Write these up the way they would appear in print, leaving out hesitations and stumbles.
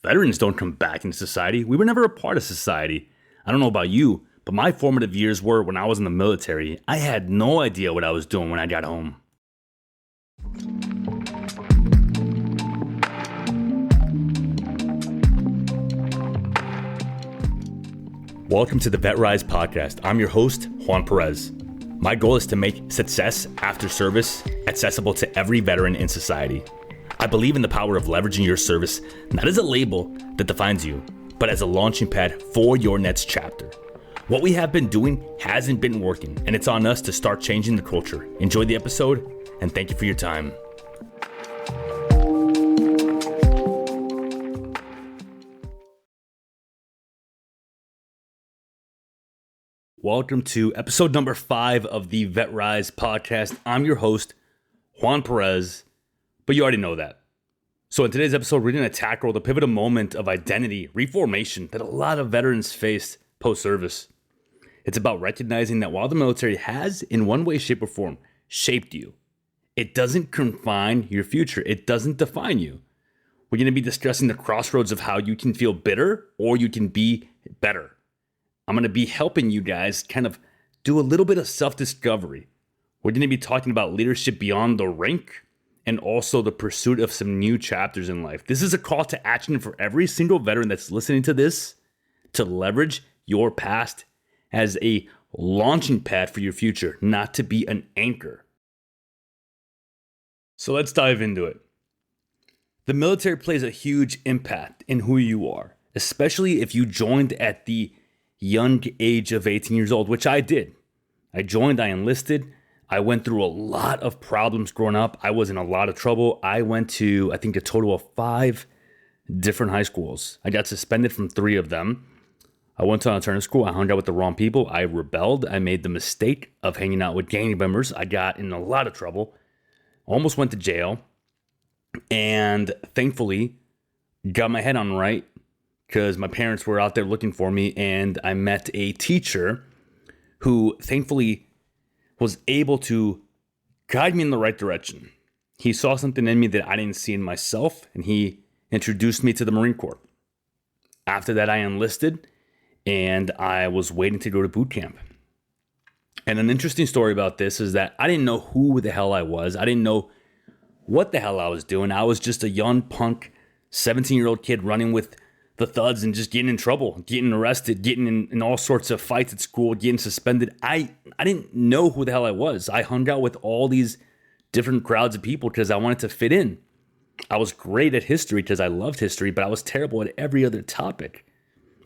Veterans don't come back into society. We were never a part of society. I don't know about you, but my formative years were when I was in the military. I had no idea what I was doing when I got home. Welcome to the VetRise Podcast. I'm your host, Juan Perez. My goal is to make success after service accessible to every veteran in society. I believe in the power of leveraging your service, not as a label that defines you, but as a launching pad for your next chapter. What we have been doing hasn't been working, and it's on us to start changing the culture. Enjoy the episode, and thank you for your time. Welcome to episode number 5 of the VetRise Podcast. I'm your host, Juan Perez, but you already know that. So in today's episode, we're going to tackle the pivotal moment of identity, reformation, that a lot of veterans faced post-service. It's about recognizing that while the military has, in one way, shape, or form, shaped you, it doesn't confine your future. It doesn't define you. We're going to be discussing the crossroads of how you can feel bitter or you can be better. I'm going to be helping you guys kind of do a little bit of self-discovery. We're going to be talking about leadership beyond the rank and also the pursuit of some new chapters in life. This is a call to action for every single veteran that's listening to this to leverage your past as a launching pad for your future, not to be an anchor. So let's dive into it. The military plays a huge impact in who you are, especially if you joined at the young age of 18 years old, which I did. I joined, I enlisted. I went through a lot of problems growing up. I was in a lot of trouble. I went to, I think, a total of 5 different high schools. I got suspended from 3 of them. I went to an alternative school. I hung out with the wrong people. I rebelled. I made the mistake of hanging out with gang members. I got in a lot of trouble. Almost went to jail. And thankfully, got my head on right because my parents were out there looking for me. And I met a teacher who thankfully was able to guide me in the right direction. He saw something in me that I didn't see in myself, and he introduced me to the Marine Corps. After that, I enlisted, and I was waiting to go to boot camp. And an interesting story about this is that I didn't know who the hell I was. I didn't know what the hell I was doing. I was just a young punk, 17-year-old kid running with the thuds and just getting in trouble, getting arrested, getting in all sorts of fights at school, getting suspended. I didn't know who the hell I was. I hung out with all these different crowds of people because I wanted to fit in. I was great at history because I loved history, but I was terrible at every other topic.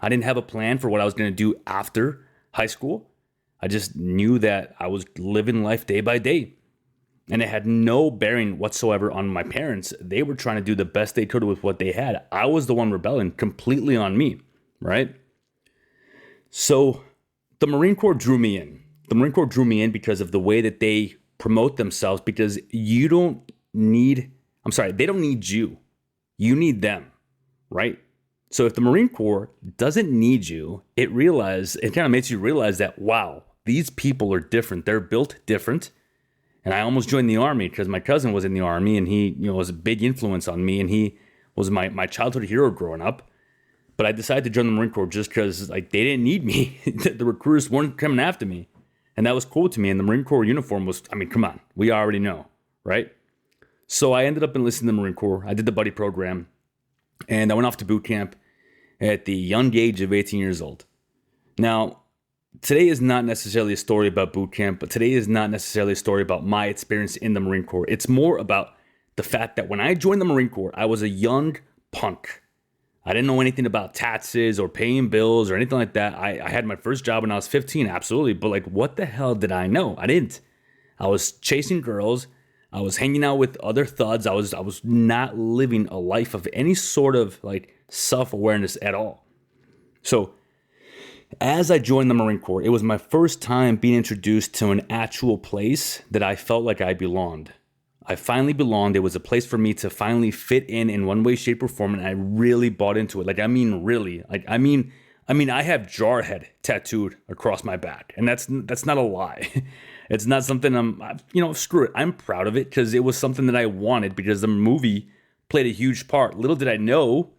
I didn't have a plan for what I was going to do after high school. I just knew that I was living life day by day. And it had no bearing whatsoever on my parents. They were trying to do the best they could with what they had. I was the one rebelling completely on me, right? So the Marine Corps drew me in. The Marine Corps drew me in because of the way that they promote themselves, because they don't need you. You need them, right? So if the Marine Corps doesn't need you, it kind of makes you realize that, wow, these people are different. They're built different. And I almost joined the Army because my cousin was in the Army, and he, was a big influence on me, and he was my childhood hero growing up. But I decided to join the Marine Corps just because they didn't need me. The recruiters weren't coming after me, and that was cool to me. And the Marine Corps uniform was, come on, we already know, right? So I ended up enlisting in the Marine Corps. I did the buddy program, and I went off to boot camp at the young age of 18 years old. Now, today is not necessarily a story about boot camp, but today is not necessarily a story about my experience in the Marine Corps. It's more about the fact that when I joined the Marine Corps, I was a young punk. I didn't know anything about taxes or paying bills or anything like that. I had my first job when I was 15, absolutely. But what the hell did I know? I didn't. I was chasing girls. I was hanging out with other thuds. I was not living a life of any sort of self-awareness at all. So as I joined the Marine Corps, it was my first time being introduced to an actual place that I felt like I belonged. I finally belonged. It was a place for me to finally fit in one way, shape, or form, and I really bought into it. Really. I have Jarhead tattooed across my back, and that's not a lie. It's not something screw it. I'm proud of it because it was something that I wanted because the movie played a huge part. Little did I know,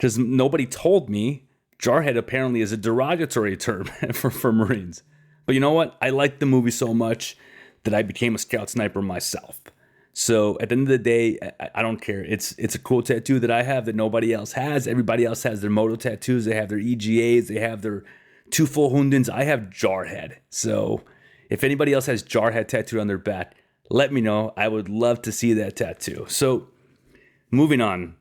because nobody told me jarhead apparently is a derogatory term for Marines. But you know what? I liked the movie so much that I became a scout sniper myself. So at the end of the day, I don't care. It's a cool tattoo that I have that nobody else has. Everybody else has their moto tattoos. They have their EGAs. They have their 2 full Hundens. I have jarhead. So if anybody else has jarhead tattooed on their back, let me know. I would love to see that tattoo. So moving on.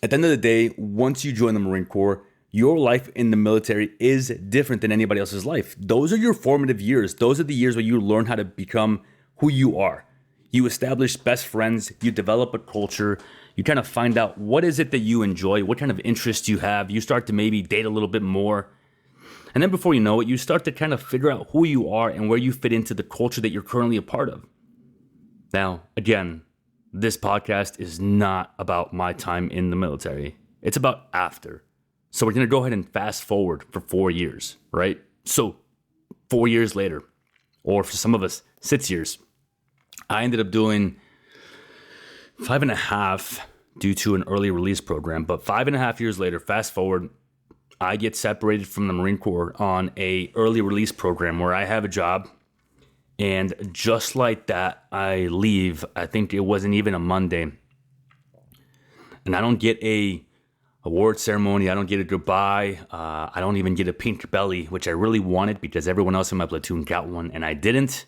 At the end of the day, once you join the Marine Corps, your life in the military is different than anybody else's life. Those are your formative years. Those are the years where you learn how to become who you are. You establish best friends. You develop a culture. You kind of find out what is it that you enjoy, what kind of interests you have. You start to maybe date a little bit more. And then before you know it, you start to kind of figure out who you are and where you fit into the culture that you're currently a part of. Now, again, this podcast is not about my time in the military. It's about after. So we're going to go ahead and fast forward for 4 years, right? So 4 years later, or for some of us, 6 years, I ended up doing 5.5 due to an early release program. But 5.5 years later, fast forward, I get separated from the Marine Corps on a early release program where I have a job. And just like that, I leave. I think it wasn't even a Monday. And I don't get a award ceremony. I don't get a goodbye. I don't even get a pink belly, which I really wanted because everyone else in my platoon got one and I didn't.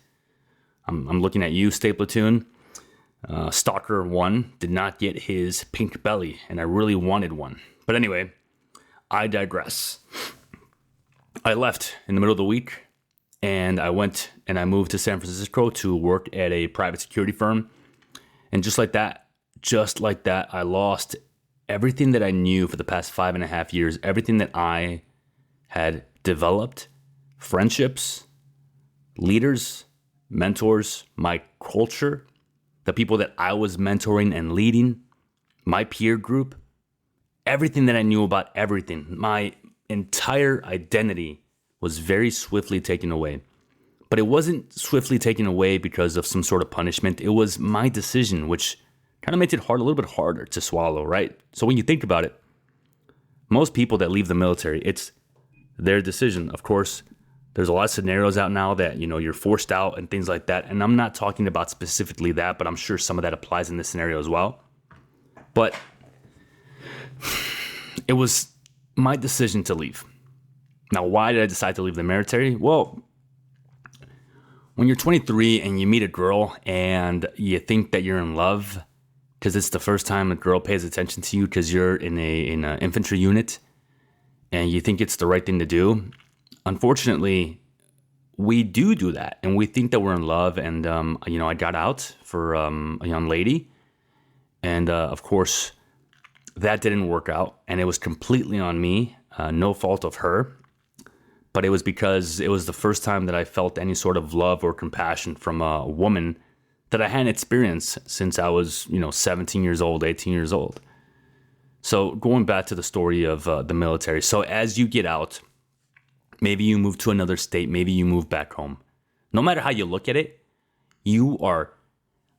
I'm looking at you, State Platoon. Stalker 1 did not get his pink belly, and I really wanted one. But anyway, I digress. I left in the middle of the week, and I went and I moved to San Francisco to work at a private security firm. And just like that, I lost everything that I knew for the past 5.5 years, everything that I had developed, friendships, leaders, mentors, my culture, the people that I was mentoring and leading, my peer group, everything that I knew about everything, my entire identity was very swiftly taken away. But it wasn't swiftly taken away because of some sort of punishment. It was my decision, which kind of makes it a little bit harder to swallow, right? So when you think about it, most people that leave the military, it's their decision. Of course, there's a lot of scenarios out now that, you're forced out and things like that. And I'm not talking about specifically that, but I'm sure some of that applies in this scenario as well. But it was my decision to leave. Now, why did I decide to leave the military? Well, when you're 23 and you meet a girl and you think that you're in love because it's the first time a girl pays attention to you because you're in an infantry unit and you think it's the right thing to do, unfortunately, we do that, and we think that we're in love. And I got out for a young lady, and of course, that didn't work out, and it was completely on me, no fault of her. But it was because it was the first time that I felt any sort of love or compassion from a woman that I hadn't experienced since I was, 17 years old, 18 years old. So going back to the story of the military. So as you get out, maybe you move to another state, maybe you move back home. No matter how you look at it, you are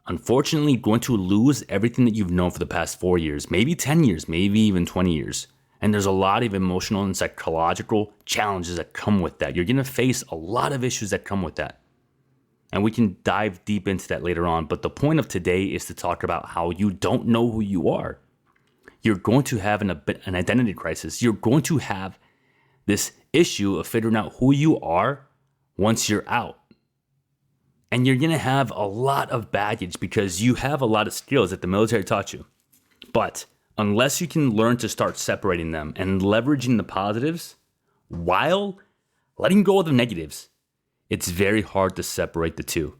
unfortunately going to lose everything that you've known for the past 4 years, maybe 10 years, maybe even 20 years. And there's a lot of emotional and psychological challenges that come with that. You're going to face a lot of issues that come with that. And we can dive deep into that later on. But the point of today is to talk about how you don't know who you are. You're going to have an identity crisis. You're going to have this issue of figuring out who you are once you're out. And you're going to have a lot of baggage because you have a lot of skills that the military taught you. But unless you can learn to start separating them and leveraging the positives while letting go of the negatives, it's very hard to separate the two.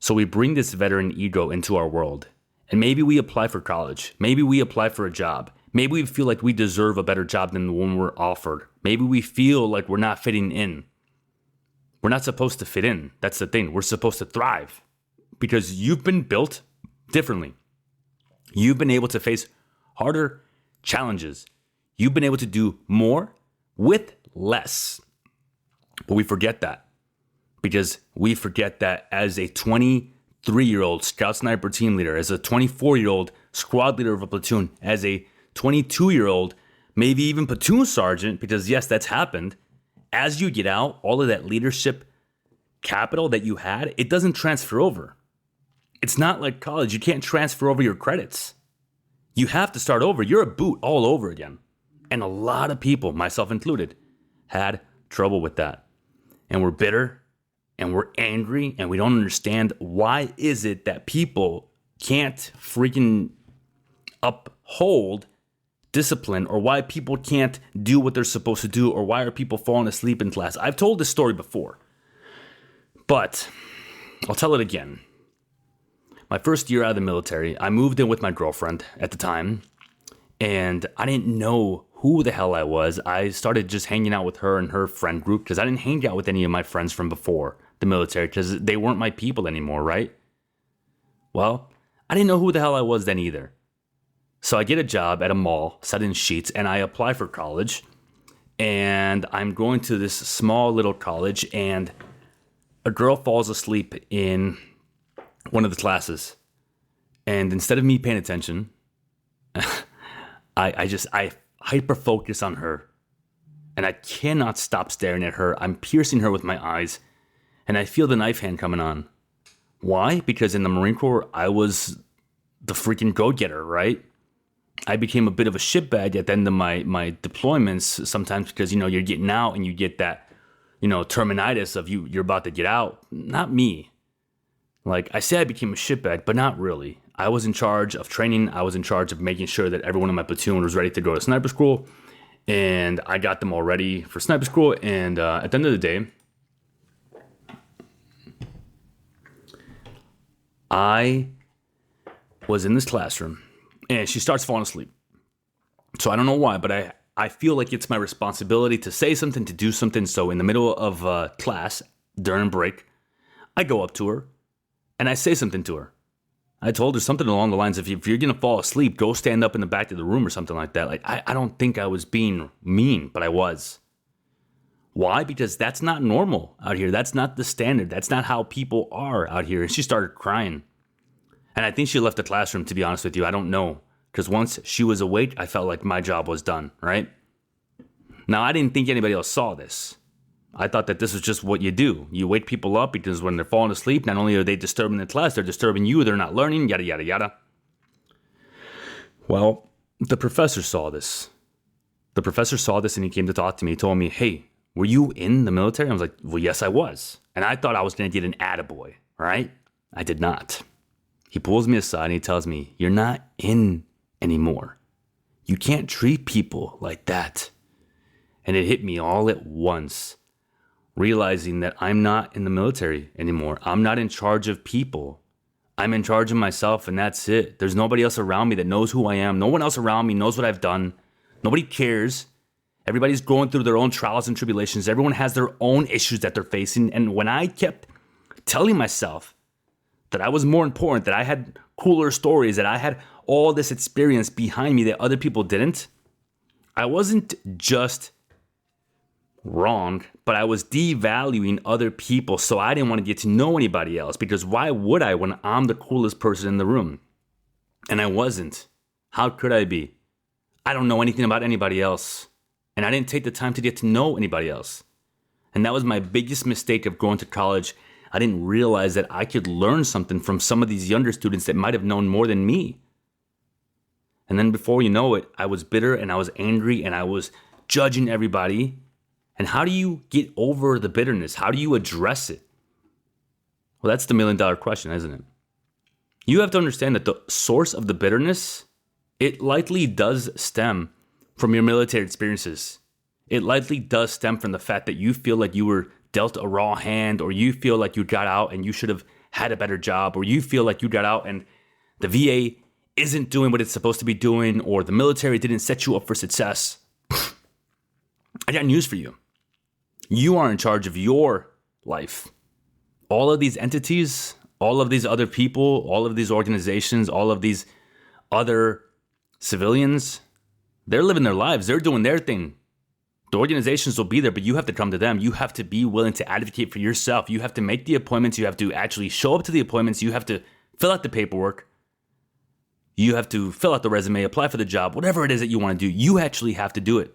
So we bring this veteran ego into our world, and maybe we apply for college. Maybe we apply for a job. Maybe we feel like we deserve a better job than the one we're offered. Maybe we feel like we're not fitting in. We're not supposed to fit in. That's the thing. We're supposed to thrive because you've been built differently. You've been able to face harder challenges. You've been able to do more with less. But we forget that because we forget that as a 23-year-old Scout Sniper team leader, as a 24-year-old squad leader of a platoon, as a 22-year-old, maybe even platoon sergeant, because yes, that's happened. As you get out, all of that leadership capital that you had, it doesn't transfer over. It's not like college. You can't transfer over your credits. You have to start over. You're a boot all over again. And a lot of people, myself included, had trouble with that. And we're bitter and we're angry and we don't understand why is it that people can't freaking uphold discipline, or why people can't do what they're supposed to do, or why are people falling asleep in class. I've told this story before, but I'll tell it again. My first year out of the military, I moved in with my girlfriend at the time, and I didn't know who the hell I was. I started just hanging out with her and her friend group because I didn't hang out with any of my friends from before the military because they weren't my people anymore, right? Well, I didn't know who the hell I was then either. So I get a job at a mall selling sheets, and I apply for college, and I'm going to this small little college, and a girl falls asleep in one of the classes. And instead of me paying attention, I hyper focus on her, and I cannot stop staring at her. I'm piercing her with my eyes, and I feel the knife hand coming on. Why? Because in the Marine Corps, I was the freaking go-getter, right? I became a bit of a shitbag at the end of my deployments sometimes because, you're getting out and you get that, terminitis of you're about to get out. Not me. Like I say, I became a shitbag, but not really. I was in charge of training. I was in charge of making sure that everyone in my platoon was ready to go to sniper school. And I got them all ready for sniper school. And at the end of the day, I was in this classroom. And she starts falling asleep. So I don't know why, but I feel like it's my responsibility to say something, to do something. So in the middle of class, during break, I go up to her and I say something to her. I told her something along the lines of, if you're going to fall asleep, go stand up in the back of the room or something like that. Like, I don't think I was being mean, but I was. Why? Because that's not normal out here. That's not the standard. That's not how people are out here. And she started crying. And I think she left the classroom, to be honest with you. I don't know. Because once she was awake, I felt like my job was done, right? Now, I didn't think anybody else saw this. I thought that this was just what you do. You wake people up because when they're falling asleep, not only are they disturbing the class, they're disturbing you, they're not learning, yada, yada, yada. Well, the professor saw this. The professor saw this and he came to talk to me. He told me, hey, were you in the military? I was like, well, yes, I was. And I thought I was going to get an attaboy, right? I did not. He pulls me aside and he tells me, you're not in anymore. You can't treat people like that. And it hit me all at once, realizing that I'm not in the military anymore. I'm not in charge of people. I'm in charge of myself, and that's it. There's nobody else around me that knows who I am. No one else around me knows what I've done. Nobody cares. Everybody's going through their own trials and tribulations. Everyone has their own issues that they're facing. And when I kept telling myself that I was more important, that I had cooler stories, that I had all this experience behind me that other people didn't, I wasn't just wrong, but I was devaluing other people, so I didn't want to get to know anybody else, because why would I when I'm the coolest person in the room? And I wasn't. How could I be? I don't know anything about anybody else, and I didn't take the time to get to know anybody else. And that was my biggest mistake of going to college. I didn't realize that I could learn something from some of these younger students that might have known more than me. And then before you know it, I was bitter and I was angry and I was judging everybody. And how do you get over the bitterness? How do you address it? Well, that's the $1 million question, isn't it? You have to understand that the source of the bitterness, it likely does stem from your military experiences. It likely does stem from the fact that you feel like you were dealt a raw hand, or you feel like you got out and you should have had a better job, or you feel like you got out and the VA isn't doing what it's supposed to be doing, or the military didn't set you up for success. I got news for you. You are in charge of your life. All of these entities, all of these other people, all of these organizations, all of these other civilians, they're living their lives. They're doing their thing. The organizations will be there, but you have to come to them. You have to be willing to advocate for yourself. You have to make the appointments. You have to actually show up to the appointments. You have to fill out the paperwork. You have to fill out the resume, apply for the job, whatever it is that you want to do. You actually have to do it.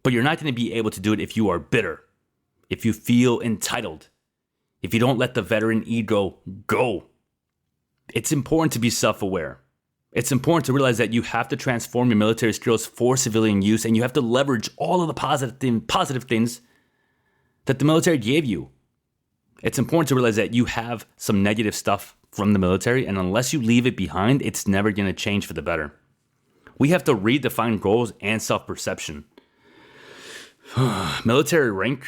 But you're not going to be able to do it if you are bitter, if you feel entitled, if you don't let the veteran ego go. It's important to be self-aware. It's important to realize that you have to transform your military skills for civilian use, and you have to leverage all of the positive things that the military gave you. It's important to realize that you have some negative stuff from the military, and unless you leave it behind, it's never going to change for the better. We have to redefine goals and self-perception. Military rank,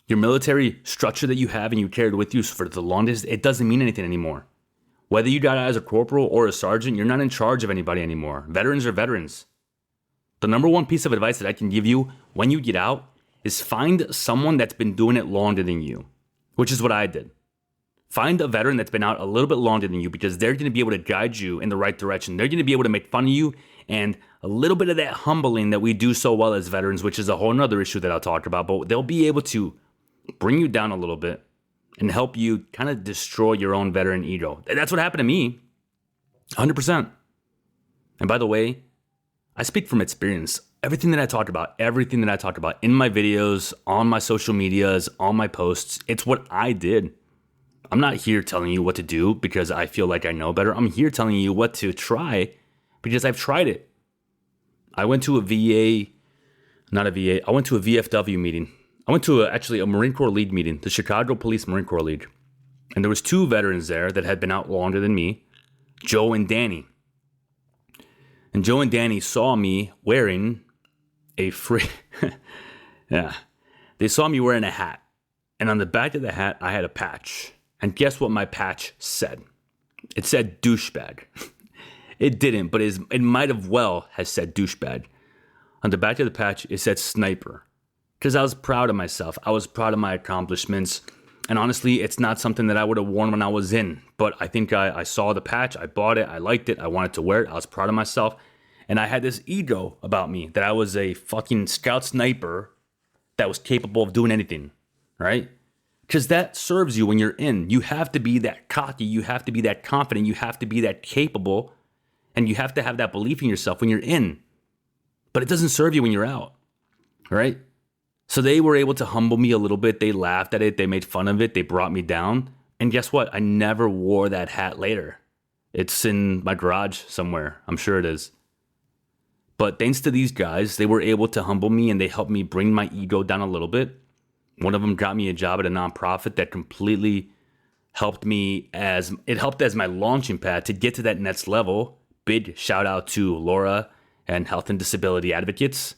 your military structure that you have and you carried with you for the longest, it doesn't mean anything anymore. Whether you got out as a corporal or a sergeant, you're not in charge of anybody anymore. Veterans are veterans. The number one piece of advice that I can give you when you get out is find someone that's been doing it longer than you, which is what I did. Find a veteran that's been out a little bit longer than you, because they're going to be able to guide you in the right direction. They're going to be able to make fun of you, and a little bit of that humbling that we do so well as veterans, which is a whole nother issue that I'll talk about, but they'll be able to bring you down a little bit and help you kind of destroy your own veteran ego. That's what happened to me, 100%. And by the way, I speak from experience. Everything that I talk about in my videos, on my social medias, on my posts, it's what I did. I'm not here telling you what to do because I feel like I know better. I'm here telling you what to try because I've tried it. I went to a VFW meeting. I went to a Marine Corps League meeting, the Chicago Police Marine Corps League. And there was two veterans there that had been out longer than me, Joe and Danny. And Joe and Danny saw me wearing they saw me wearing a hat. And on the back of the hat, I had a patch. And guess what my patch said? It said douchebag. It didn't, but it might have well has said douchebag. On the back of the patch, it said sniper. Because I was proud of myself. I was proud of my accomplishments. And honestly, it's not something that I would have worn when I was in. But I think I saw the patch. I bought it. I liked it. I wanted to wear it. I was proud of myself. And I had this ego about me that I was a fucking scout sniper that was capable of doing anything. Right? Because that serves you when you're in. You have to be that cocky. You have to be that confident. You have to be that capable. And you have to have that belief in yourself when you're in. But it doesn't serve you when you're out. Right? So they were able to humble me a little bit. They laughed at it. They made fun of it. They brought me down. And guess what? I never wore that hat later. It's in my garage somewhere. I'm sure it is. But thanks to these guys, they were able to humble me and they helped me bring my ego down a little bit. One of them got me a job at a nonprofit that completely helped me as my launching pad to get to that next level. Big shout out to Laura and Health and Disability Advocates,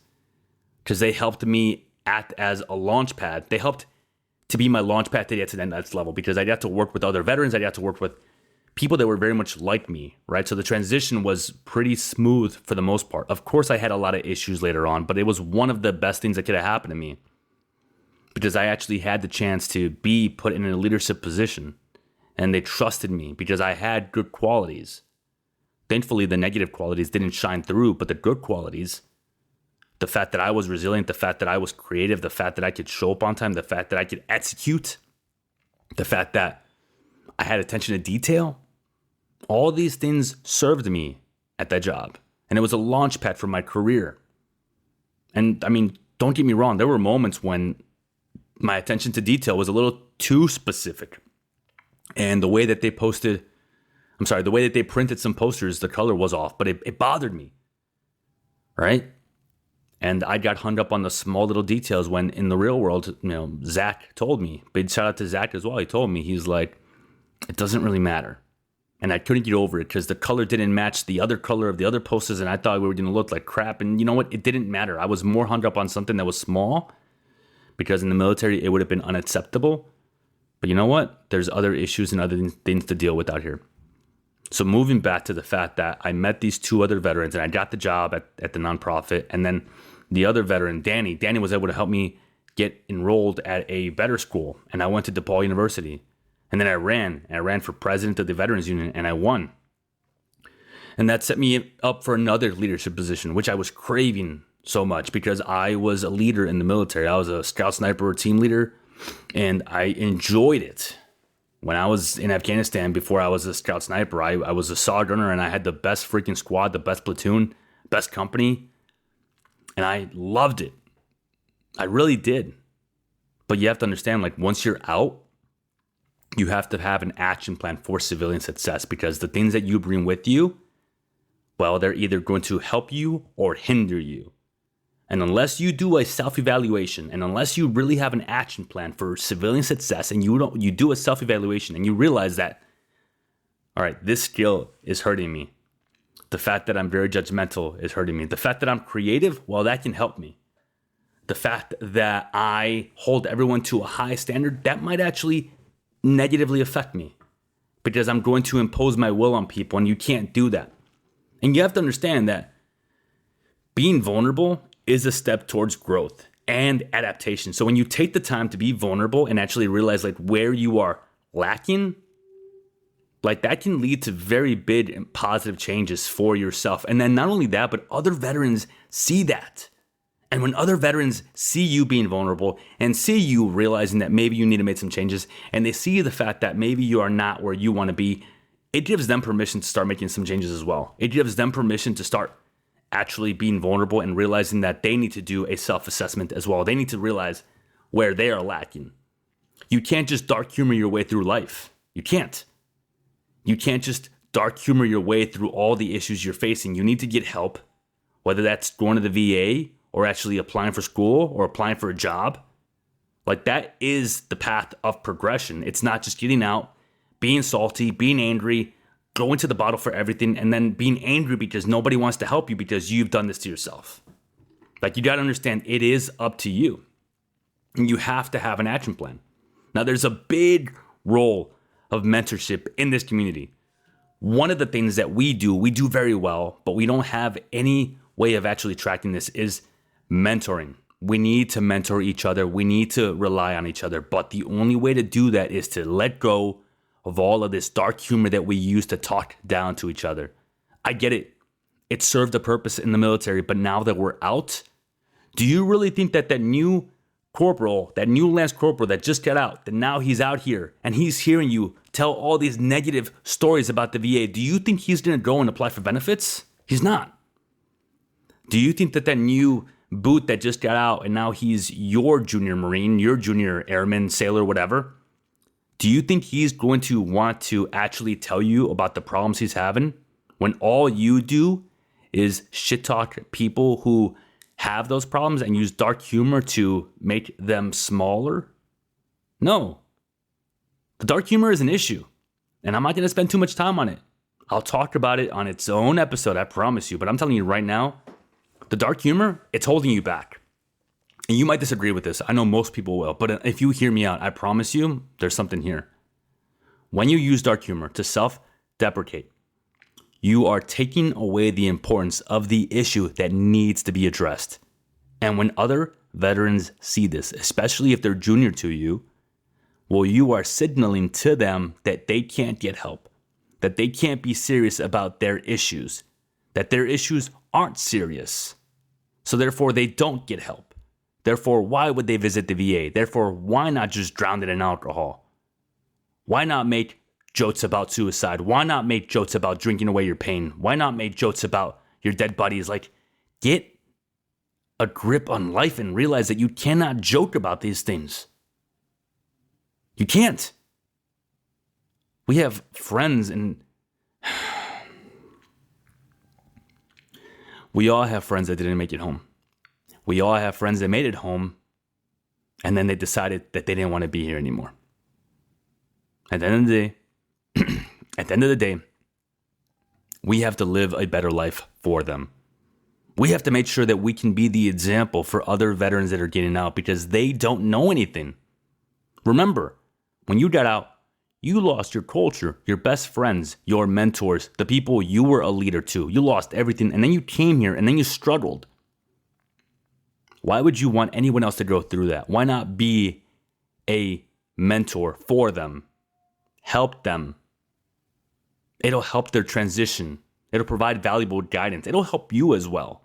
because they helped me act as a launch pad. They helped to be my launch pad to get to that next level, because I got to work with other veterans. I got to work with people that were very much like me, right? So the transition was pretty smooth for the most part. Of course, I had a lot of issues later on, but it was one of the best things that could have happened to me, because I actually had the chance to be put in a leadership position, and they trusted me because I had good qualities. Thankfully, the negative qualities didn't shine through, but the good qualities, the fact that I was resilient, the fact that I was creative, the fact that I could show up on time, the fact that I could execute, the fact that I had attention to detail, all these things served me at that job. And it was a launch pad for my career. And I mean, don't get me wrong, there were moments when my attention to detail was a little too specific. And the way that they printed some posters, the color was off, but it bothered me, right? And I got hung up on the small little details when in the real world, Zach told me, big shout out to Zach as well. He told me, he's like, it doesn't really matter. And I couldn't get over it because the color didn't match the other color of the other posters, and I thought we were going to look like crap. And you know what? It didn't matter. I was more hung up on something that was small, because in the military, it would have been unacceptable. But you know what? There's other issues and other things to deal with out here. So moving back to the fact that I met these two other veterans and I got the job at the nonprofit, and then the other veteran, Danny was able to help me get enrolled at a better school, and I went to DePaul University. And then I ran for president of the Veterans Union, and I won. And that set me up for another leadership position, which I was craving so much because I was a leader in the military. I was a scout sniper team leader, and I enjoyed it. When I was in Afghanistan, before I was a scout sniper, I was a saw gunner, and I had the best freaking squad, the best platoon, best company, and I loved it. I really did. But you have to understand, like, once you're out, you have to have an action plan for civilian success, because the things that you bring with you, well, they're either going to help you or hinder you. And unless you do a self-evaluation, and unless you really have an action plan for civilian success, and you do a self-evaluation and you realize that, all right, this skill is hurting me. The fact that I'm very judgmental is hurting me. The fact that I'm creative, well, that can help me. The fact that I hold everyone to a high standard, that might actually negatively affect me, because I'm going to impose my will on people, and you can't do that. And you have to understand that being vulnerable is a step towards growth and adaptation. So when you take the time to be vulnerable and actually realize like where you are lacking, like that can lead to very big and positive changes for yourself. And then not only that, but other veterans see that. And when other veterans see you being vulnerable and see you realizing that maybe you need to make some changes, and they see the fact that maybe you are not where you want to be, it gives them permission to start making some changes as well. It gives them permission to start actually being vulnerable and realizing that they need to do a self-assessment as well. They need to realize where they are lacking. You can't just dark humor your way through life. You can't. You can't just dark humor your way through all the issues you're facing. You need to get help, whether that's going to the VA or actually applying for school or applying for a job. Like that is the path of progression. It's not just getting out, being salty, being angry, going to the bottle for everything, and then being angry because nobody wants to help you because you've done this to yourself. Like, you got to understand, it is up to you. And you have to have an action plan. Now, there's a big role of mentorship in this community. One of the things that we do very well, but we don't have any way of actually tracking this, is mentoring. We need to mentor each other. We need to rely on each other. But the only way to do that is to let go of all of this dark humor that we use to talk down to each other. I get it. It served a purpose in the military, but now that we're out, do you really think that that new corporal, that new lance corporal that just got out, that now he's out here and he's hearing you tell all these negative stories about the VA, do you think he's going to go and apply for benefits? He's not. Do you think that that new boot that just got out and now he's your junior Marine, your junior airman, sailor, whatever, do you think he's going to want to actually tell you about the problems he's having when all you do is shit talk people who have those problems and use dark humor to make them smaller? No. The dark humor is an issue, and I'm not going to spend too much time on it. I'll talk about it on its own episode, I promise you. But I'm telling you right now, the dark humor, it's holding you back. And you might disagree with this. I know most people will. But if you hear me out, I promise you, there's something here. When you use dark humor to self-deprecate, you are taking away the importance of the issue that needs to be addressed. And when other veterans see this, especially if they're junior to you, well, you are signaling to them that they can't get help, that they can't be serious about their issues, that their issues aren't serious. So therefore, they don't get help. Therefore, why would they visit the VA? Therefore, why not just drown it in alcohol? Why not make jokes about suicide? Why not make jokes about drinking away your pain? Why not make jokes about your dead buddies? Like, get a grip on life and realize that you cannot joke about these things. You can't. We have friends, and we all have friends that didn't make it home. We all have friends that made it home, and then they decided that they didn't want to be here anymore. At the end of the day, we have to live a better life for them. We have to make sure that we can be the example for other veterans that are getting out, because they don't know anything. Remember, when you got out, you lost your culture, your best friends, your mentors, the people you were a leader to. You lost everything, and then you came here, and then you struggled. Why would you want anyone else to go through that? Why not be a mentor for them? Help them. It'll help their transition. It'll provide valuable guidance. It'll help you as well.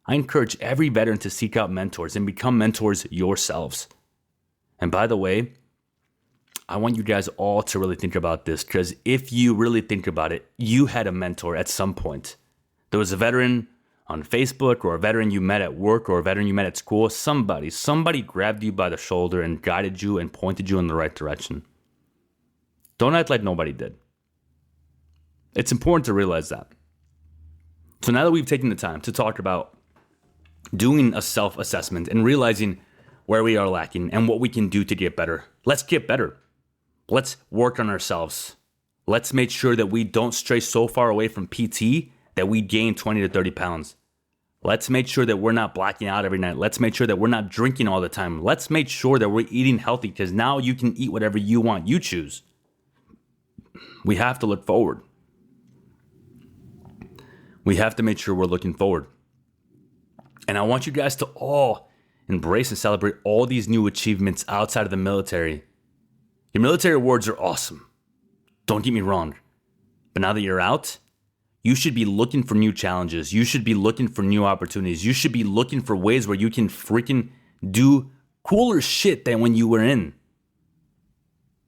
I encourage every veteran to seek out mentors and become mentors yourselves. And by the way, I want you guys all to really think about this, because if you really think about it, you had a mentor at some point. There was a veteran on Facebook, or a veteran you met at work, or a veteran you met at school. Somebody grabbed you by the shoulder and guided you and pointed you in the right direction. Don't act like nobody did. It's important to realize that. So now that we've taken the time to talk about doing a self-assessment and realizing where we are lacking and what we can do to get better, let's get better. Let's work on ourselves. Let's make sure that we don't stray so far away from PT that we gain 20 to 30 pounds. Let's make sure that we're not blacking out every night. Let's make sure that we're not drinking all the time. Let's make sure that we're eating healthy, because now you can eat whatever you want. You choose. We have to look forward. We have to make sure we're looking forward. And I want you guys to all embrace and celebrate all these new achievements outside of the military. Your military awards are awesome. Don't get me wrong. But now that you're out, you should be looking for new challenges. You should be looking for new opportunities. You should be looking for ways where you can freaking do cooler shit than when you were in.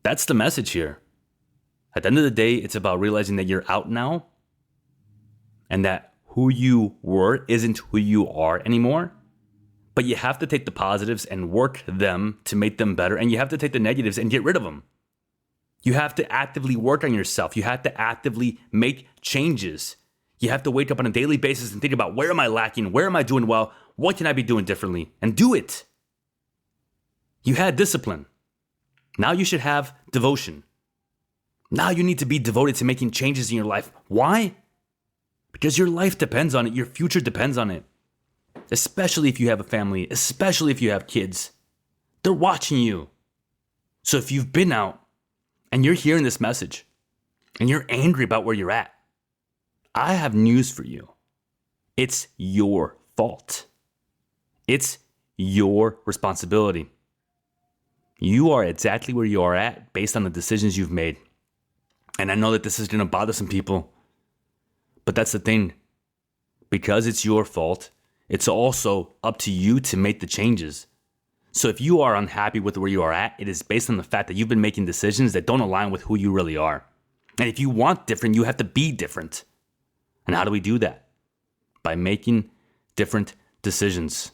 That's the message here. At the end of the day, it's about realizing that you're out now, and that who you were isn't who you are anymore. But you have to take the positives and work them to make them better. And you have to take the negatives and get rid of them. You have to actively work on yourself. You have to actively make changes. You have to wake up on a daily basis and think about, where am I lacking? Where am I doing well? What can I be doing differently? And do it. You had discipline. Now you should have devotion. Now you need to be devoted to making changes in your life. Why? Because your life depends on it. Your future depends on it. Especially if you have a family. Especially if you have kids. They're watching you. So if you've been out and you're hearing this message and you're angry about where you're at, I have news for you. It's your fault. It's your responsibility. You are exactly where you are at based on the decisions you've made. And I know that this is going to bother some people, but that's the thing. Because it's your fault, it's also up to you to make the changes. So if you are unhappy with where you are at, it is based on the fact that you've been making decisions that don't align with who you really are. And if you want different, you have to be different. And how do we do that? By making different decisions.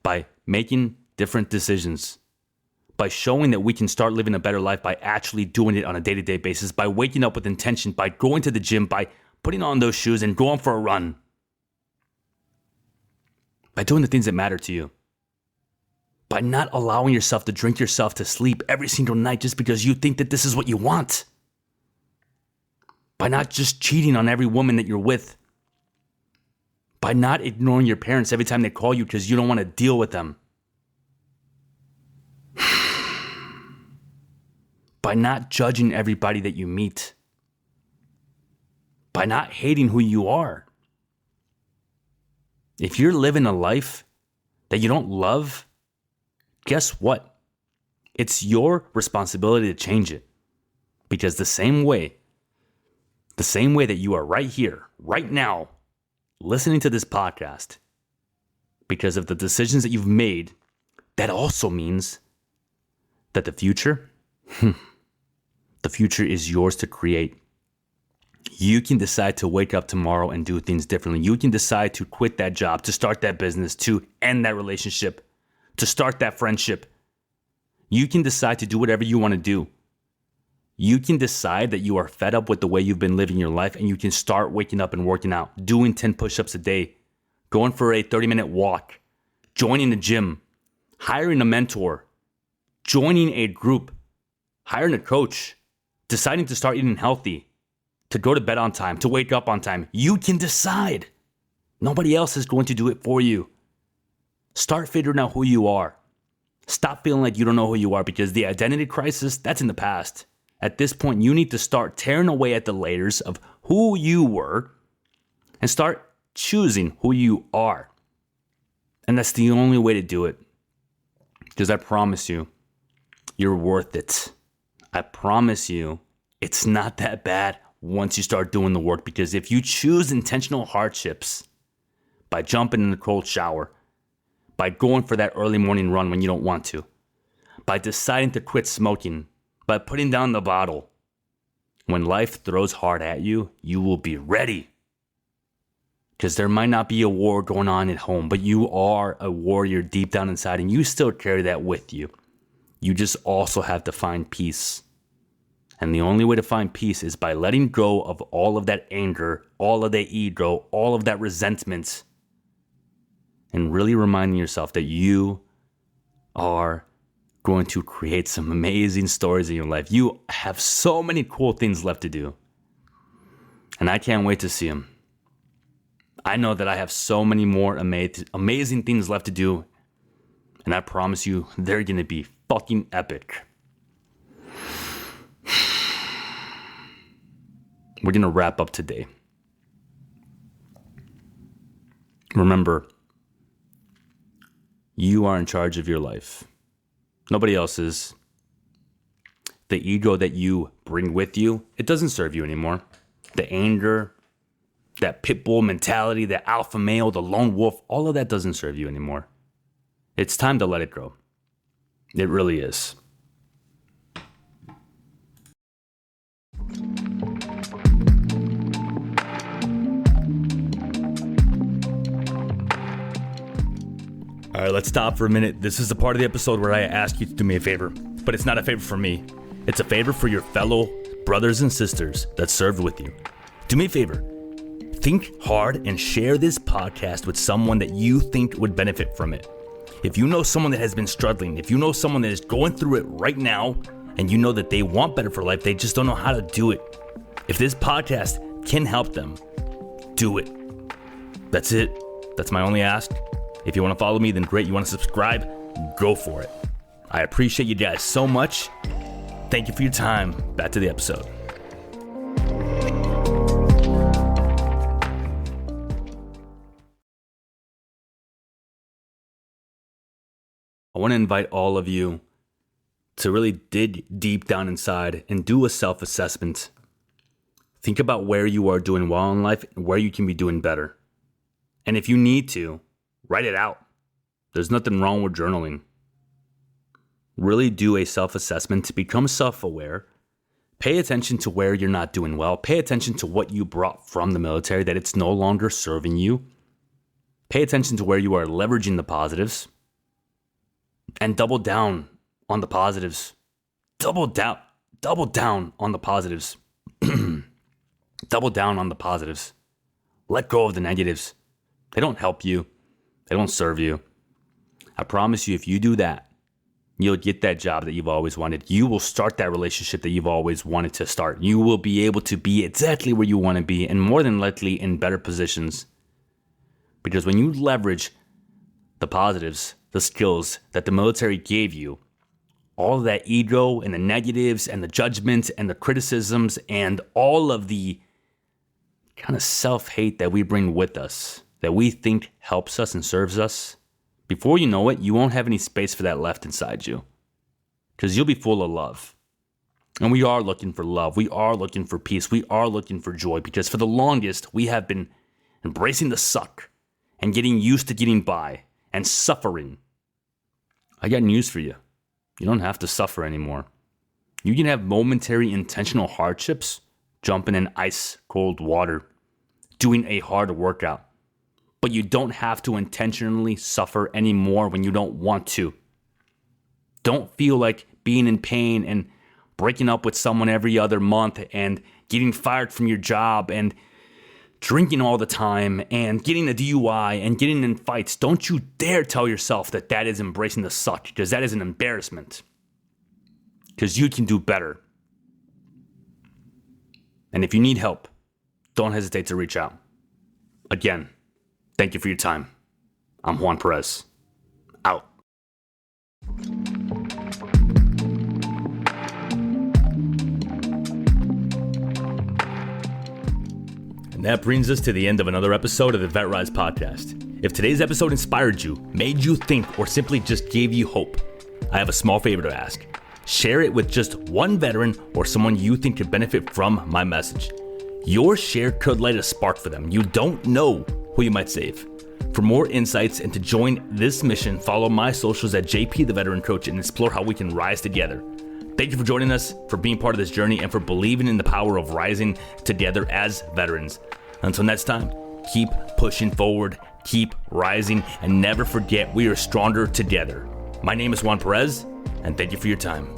By making different decisions. By showing that we can start living a better life by actually doing it on a day-to-day basis, by waking up with intention, by going to the gym, by putting on those shoes and going for a run. By doing the things that matter to you. By not allowing yourself to drink yourself to sleep every single night just because you think that this is what you want. By not just cheating on every woman that you're with. By not ignoring your parents every time they call you because you don't want to deal with them. By not judging everybody that you meet. By not hating who you are. If you're living a life that you don't love, guess what? It's your responsibility to change it. Because the same way that you are right here, right now, listening to this podcast, because of the decisions that you've made, that also means that the future is yours to create. You can decide to wake up tomorrow and do things differently. You can decide to quit that job, to start that business, to end that relationship, to start that friendship. You can decide to do whatever you want to do. You can decide that you are fed up with the way you've been living your life, and you can start waking up and working out, doing 10 push-ups a day, going for a 30-minute walk, joining the gym, hiring a mentor, joining a group, hiring a coach, deciding to start eating healthy, to go to bed on time, to wake up on time. You can decide. Nobody else is going to do it for you. Start figuring out who you are. Stop feeling like you don't know who you are, because the identity crisis, that's in the past. At this point, you need to start tearing away at the layers of who you were and start choosing who you are. And that's the only way to do it. Because I promise you, you're worth it. I promise you, it's not that bad once you start doing the work. Because if you choose intentional hardships by jumping in the cold shower, by going for that early morning run when you don't want to, by deciding to quit smoking, by putting down the bottle. When life throws hard at you, you will be ready. Because there might not be a war going on at home, but you are a warrior deep down inside, and you still carry that with you. You just also have to find peace. And the only way to find peace is by letting go of all of that anger, all of that ego, all of that resentment, and really reminding yourself that you are going to create some amazing stories in your life. You have so many cool things left to do, and I can't wait to see them. I know that I have so many more amazing things left to do, and I promise you, they're going to be fucking epic. We're going to wrap up today. Remember, you are in charge of your life. Nobody else is. The ego that you bring with you, it doesn't serve you anymore. The anger, that pit bull mentality, the alpha male, the lone wolf, all of that doesn't serve you anymore. It's time to let it go. It really is. All right, let's stop for a minute. This is the part of the episode where I ask you to do me a favor, but it's not a favor for me. It's a favor for your fellow brothers and sisters that served with you. Do me a favor. Think hard and share this podcast with someone that you think would benefit from it. If you know someone that has been struggling, if you know someone that is going through it right now, and you know that they want better for life, they just don't know how to do it. If this podcast can help them, do it. That's it. That's my only ask. If you want to follow me, then great. You want to subscribe? Go for it. I appreciate you guys so much. Thank you for your time. Back to the episode. I want to invite all of you to really dig deep down inside and do a self-assessment. Think about where you are doing well in life and where you can be doing better. And if you need to, write it out. There's nothing wrong with journaling. Really do a self-assessment to become self-aware. Pay attention to where you're not doing well. Pay attention to what you brought from the military, that it's no longer serving you. Pay attention to where you are leveraging the positives. And double down on the positives. Double down on the positives. Double down on the positives. Let go of the negatives. They don't help you. They don't serve you. I promise you, if you do that, you'll get that job that you've always wanted. You will start that relationship that you've always wanted to start. You will be able to be exactly where you want to be, and more than likely in better positions. Because when you leverage the positives, the skills that the military gave you, all of that ego and the negatives and the judgments and the criticisms and all of the kind of self-hate that we bring with us, that we think helps us and serves us, before you know it, you won't have any space for that left inside you. Because you'll be full of love. And we are looking for love. We are looking for peace. We are looking for joy. Because for the longest, we have been embracing the suck and getting used to getting by and suffering. I got news for you. You don't have to suffer anymore. You can have momentary intentional hardships, jumping in ice cold water, doing a hard workout. But you don't have to intentionally suffer anymore when you don't want to. Don't feel like being in pain and breaking up with someone every other month and getting fired from your job and drinking all the time and getting a DUI and getting in fights. Don't you dare tell yourself that that is embracing the suck, because that is an embarrassment. Because you can do better. And if you need help, don't hesitate to reach out. Again, thank you for your time. I'm Juan Perez. Out. And that brings us to the end of another episode of the VetRise Podcast. If today's episode inspired you, made you think, or simply just gave you hope, I have a small favor to ask. Share it with just one veteran or someone you think could benefit from my message. Your share could light a spark for them. You don't know who you might save. For more insights and to join this mission, follow my socials at JP the Veteran Coach and explore how we can rise together. Thank you for joining us, for being part of this journey, and for believing in the power of rising together as veterans. Until next time, keep pushing forward, keep rising, and never forget we are stronger together. My name is Juan Perez, and thank you for your time.